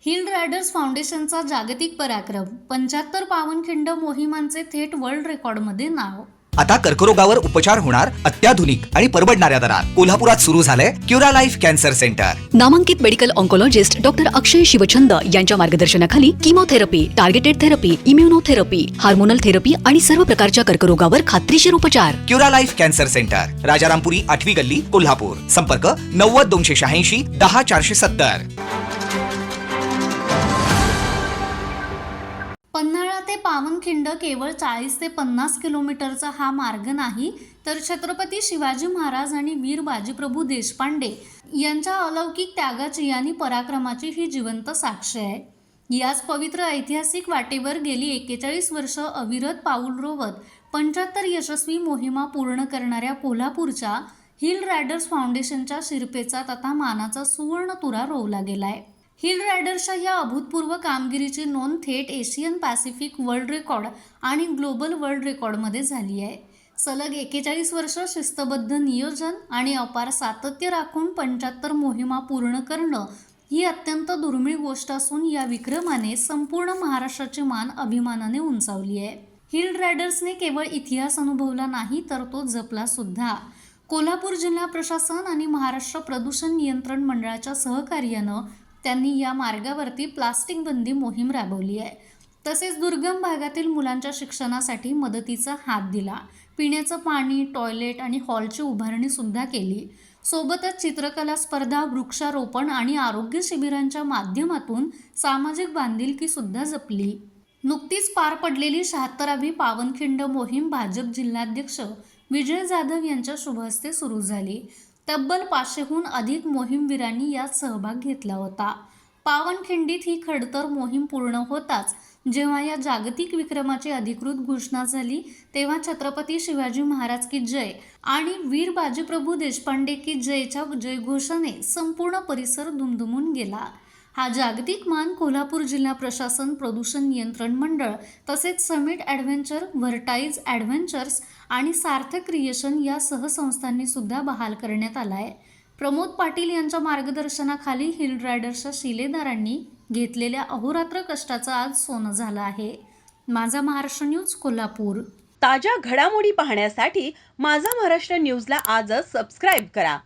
Hill riders फाउंडेशनचा जागतिक पराक्रम 75 पावनखिंड मोहिमांचे थेट वर्ल्ड रेकॉर्डमध्ये नाव। आता कर्करोगावर उपचार होणार अत्याधुनिक आणि परवडणाऱ्या दरात कोल्हापुरात सुरू झालंय क्युरा लाईफ कॅन्सर सेंटर। नामांकित medical oncologist doctor Akshay Shivchand यांच्या मार्गदर्शनाखाली chemotherapy, targeted therapy, immunotherapy, hormonal therapy आणि सर्व प्रकारच्या कर्करोगावर खात्रीशीर उपचार। Cura life cancer centre, Rajarampuri 8वी गल्ली, कोल्हापूर। संपर्क 90 286 10 470। पन्हाळा ते पावनखिंड केवळ 40 ते 50 किलोमीटरचा हा मार्ग नाही, तर छत्रपती शिवाजी महाराज आणि वीर बाजीप्रभू देशपांडे यांच्या अलौकिक त्यागाची आणि पराक्रमाची ही जिवंत साक्ष आहे। याच पवित्र ऐतिहासिक वाटेवर गेली 41 वर्ष अविरत पाऊल रोवत 75 यशस्वी मोहिमा पूर्ण करणाऱ्या कोल्हापूरच्या हिल रायडर्स फाउंडेशनच्या शिरपेचात आता मानाचा सुवर्ण तुरा रोवला गेलाय। हिल रायडर्सच्या या अभूतपूर्व कामगिरीची नोंद थेट एशियन पॅसिफिक वर्ल्ड रेकॉर्ड आणि ग्लोबल वर्ल्ड रेकॉर्डमध्ये झाली आहे। सलग 41 वर्ष शिस्तबद्ध नियोजन आणि अपार सातत्य राखून 75 मोहिमा पूर्ण करणं ही अत्यंत दुर्मिळ गोष्ट असून या विक्रमाने संपूर्ण महाराष्ट्राची मान अभिमानाने उंचावली आहे। हिल रायडर्सने केवळ इतिहास अनुभवला नाही, तर तो जपला सुद्धा। कोल्हापूर जिल्हा प्रशासन आणि महाराष्ट्र प्रदूषण नियंत्रण मंडळाच्या सहकार्यानं त्यांनी या मार्गावरती प्लास्टिक बंदी मोहीम राबवली आहे। तसेच दुर्गम भागातील मुलांच्या शिक्षणासाठी मदतीचा हात दिला। पिण्याचं पाणी, टॉयलेट आणि हॉलची उभारणी सुद्धा केली। सोबतच चित्रकला स्पर्धा, वृक्षारोपण आणि आरोग्य शिबिरांच्या माध्यमातून सामाजिक बांधिलकी सुद्धा जपली। नुकतीच पार पडलेली 76वी पावनखिंड मोहीम भाजप जिल्हाध्यक्ष विजय जाधव यांच्या शुभहस्ते सुरू झाली। तब्बल 500हून अधिक मोहीमवीरांनी यात सहभाग घेतला होता। पावनखिंडीत ही खडतर मोहीम पूर्ण होताच जेव्हा या जागतिक विक्रमाची अधिकृत घोषणा झाली, तेव्हा छत्रपती शिवाजी महाराज की जय आणि वीर बाजीप्रभू देशपांडे की जयच्या जयघोषाने संपूर्ण परिसर दुमदुमून गेला। हा जागतिक मान कोल्हापूर जिल्हा प्रशासन, प्रदूषण नियंत्रण मंडळ तसेच समिट ॲडव्हेंचर, व्हर्टाईज ॲडव्हेंचर्स आणि सार्थक क्रिएशन या सहसंस्थांनी सुद्धा बहाल करण्यात आला आहे। प्रमोद पाटील यांच्या मार्गदर्शनाखाली हिल रायडर्सच्या शिलेदारांनी घेतलेल्या अहोरात्र कष्टाचं आज सोनं झालं आहे। माझा महाराष्ट्र न्यूज, कोल्हापूर। ताज्या घडामोडी पाहण्यासाठी माझा महाराष्ट्र न्यूजला आजच सबस्क्राईब करा।